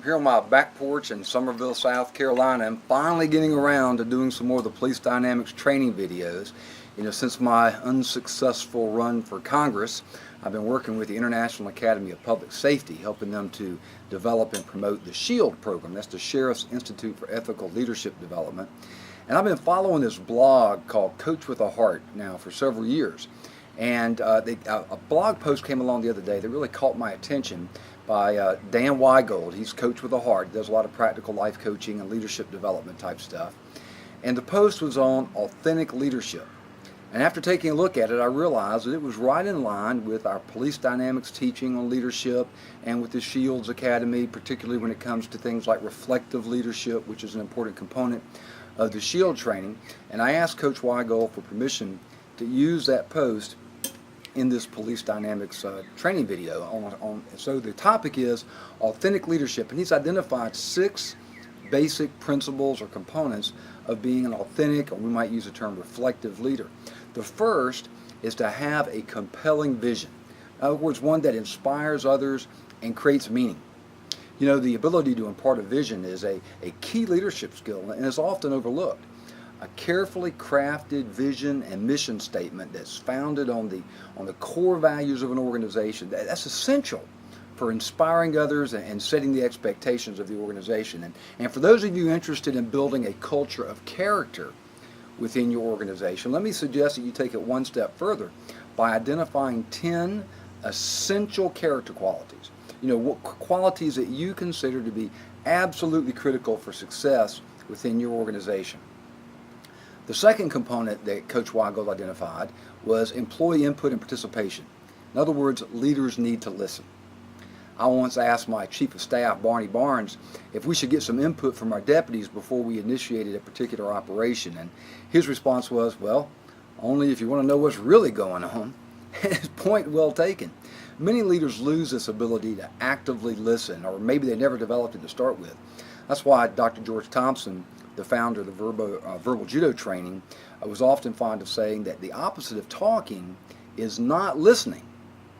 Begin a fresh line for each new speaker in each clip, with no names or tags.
here on my back porch in Summerville, South Carolina. I'm finally getting around to doing some more of the police dynamics training videos. Since my unsuccessful run for Congress, I've been working with the International Academy of Public Safety, helping them to develop and promote the SHIELD program. That's the Sheriff's Institute for Ethical Leadership Development. And I've been following this blog called Coach with a Heart now for several years. And a blog post came along the other day that really caught my attention by Dan Weigold. He's Coach with a Heart, does a lot of practical life coaching and leadership development type stuff. And the post was on authentic leadership. And after taking a look at it, I realized that it was right in line with our police dynamics teaching on leadership and with the SHIELDS Academy, particularly when it comes to things like reflective leadership, which is an important component of the SHIELD training. And I asked Coach Weigold for permission to use that post in this police dynamics training video. So the topic is authentic leadership, and he's identified 6 basic principles or components of being an authentic, or we might use the term reflective leader. The first is to have a compelling vision. In other words, one that inspires others and creates meaning. The ability to impart a vision is a key leadership skill and is often overlooked. A carefully crafted vision and mission statement that's founded on the core values of an organization, that's essential for inspiring others and setting the expectations of the organization. And for those of you interested in building a culture of character within your organization, let me suggest that you take it one step further by identifying 10 essential character qualities. What qualities that you consider to be absolutely critical for success within your organization. The second component that Coach Weigold identified was employee input and participation. In other words, leaders need to listen. I once asked my Chief of Staff, Barney Barnes, if we should get some input from our deputies before we initiated a particular operation. And his response was, well, only if you want to know what's really going on. His point well taken. Many leaders lose this ability to actively listen, or maybe they never developed it to start with. That's why Dr. George Thompson, the founder of the verbal judo training, was often fond of saying that the opposite of talking is not listening,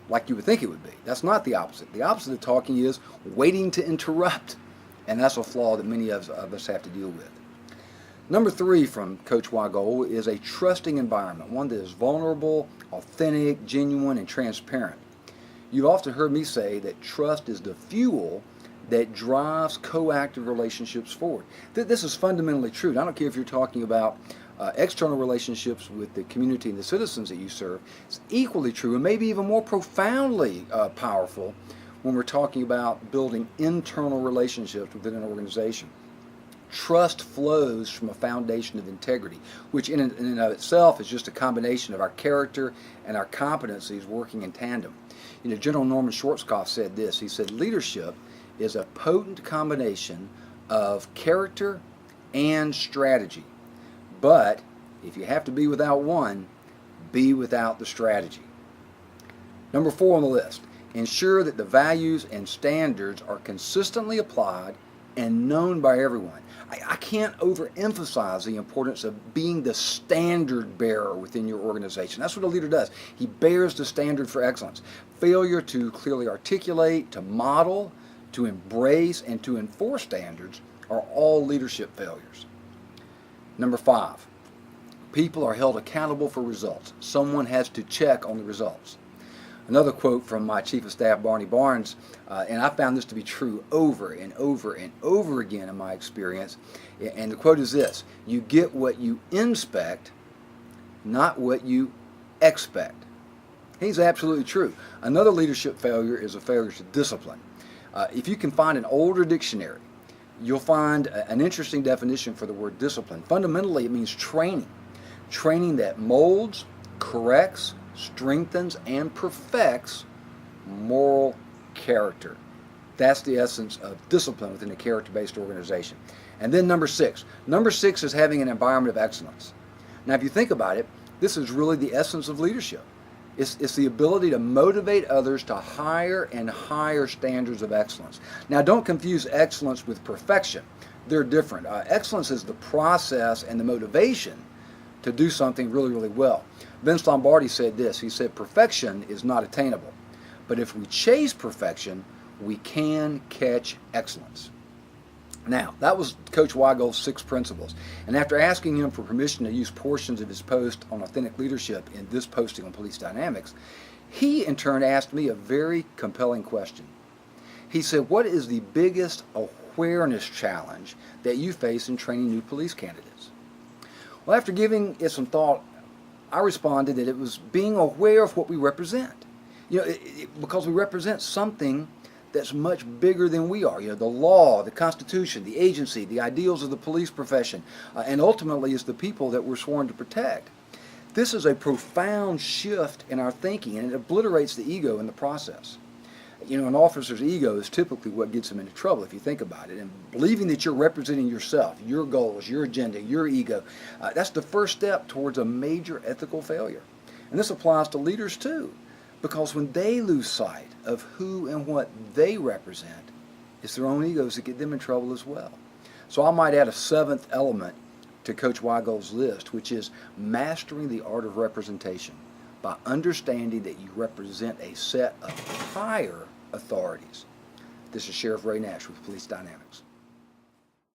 like you would think it would be. That's not the opposite. The opposite of talking is waiting to interrupt, and that's a flaw that many of us have to deal with. Number 3 from Coach Weigold is a trusting environment, one that is vulnerable, authentic, genuine, and transparent. You've often heard me say that trust is the fuel that drives coactive relationships forward. This is fundamentally true. And I don't care if you're talking about external relationships with the community and the citizens that you serve. It's equally true, and maybe even more profoundly powerful when we're talking about building internal relationships within an organization. Trust flows from a foundation of integrity, which in and of itself is just a combination of our character and our competencies working in tandem. General Norman Schwarzkopf said this. He said, leadership is a potent combination of character and strategy. But if you have to be without one, be without the strategy. Number 4 on the list, ensure that the values and standards are consistently applied and known by everyone. I can't overemphasize the importance of being the standard bearer within your organization. That's what a leader does. He bears the standard for excellence. Failure to clearly articulate, to model, to embrace, and to enforce standards are all leadership failures. Number 5, people are held accountable for results. Someone has to check on the results. Another quote from my Chief of Staff, Barney Barnes, and I found this to be true over and over and over again in my experience, and the quote is this: you get what you inspect, not what you expect. He's absolutely true. Another leadership failure is a failure to discipline. If you can find an older dictionary, you'll find an interesting definition for the word discipline. Fundamentally, it means training. Training that molds, corrects, strengthens, and perfects moral character. That's the essence of discipline within a character-based organization. And then number 6. Number 6 is having an environment of excellence. Now, if you think about it, this is really the essence of leadership. It's the ability to motivate others to higher and higher standards of excellence. Now, don't confuse excellence with perfection. They're different. Excellence is the process and the motivation to do something really, really well. Vince Lombardi said this. He said, perfection is not attainable, but if we chase perfection, we can catch excellence. Now, that was Coach Weigold's 6 principles. And after asking him for permission to use portions of his post on authentic leadership in this posting on police dynamics, he in turn asked me a very compelling question. He said, what is the biggest awareness challenge that you face in training new police candidates? Well, after giving it some thought, I responded that it was being aware of what we represent. Because we represent something that's much bigger than we are. The law, the Constitution, the agency, the ideals of the police profession, and ultimately it's the people that we're sworn to protect. This is a profound shift in our thinking, and it obliterates the ego in the process. An officer's ego is typically what gets him into trouble if you think about it. And believing that you're representing yourself, your goals, your agenda, your ego, that's the first step towards a major ethical failure. And this applies to leaders too, because when they lose sight of who and what they represent, it's their own egos that get them in trouble as well. So I might add a 7th element to Coach Weigold's list, which is mastering the art of representation by understanding that you represent a set of higher authorities. This is Sheriff Ray Nash with Police Dynamics.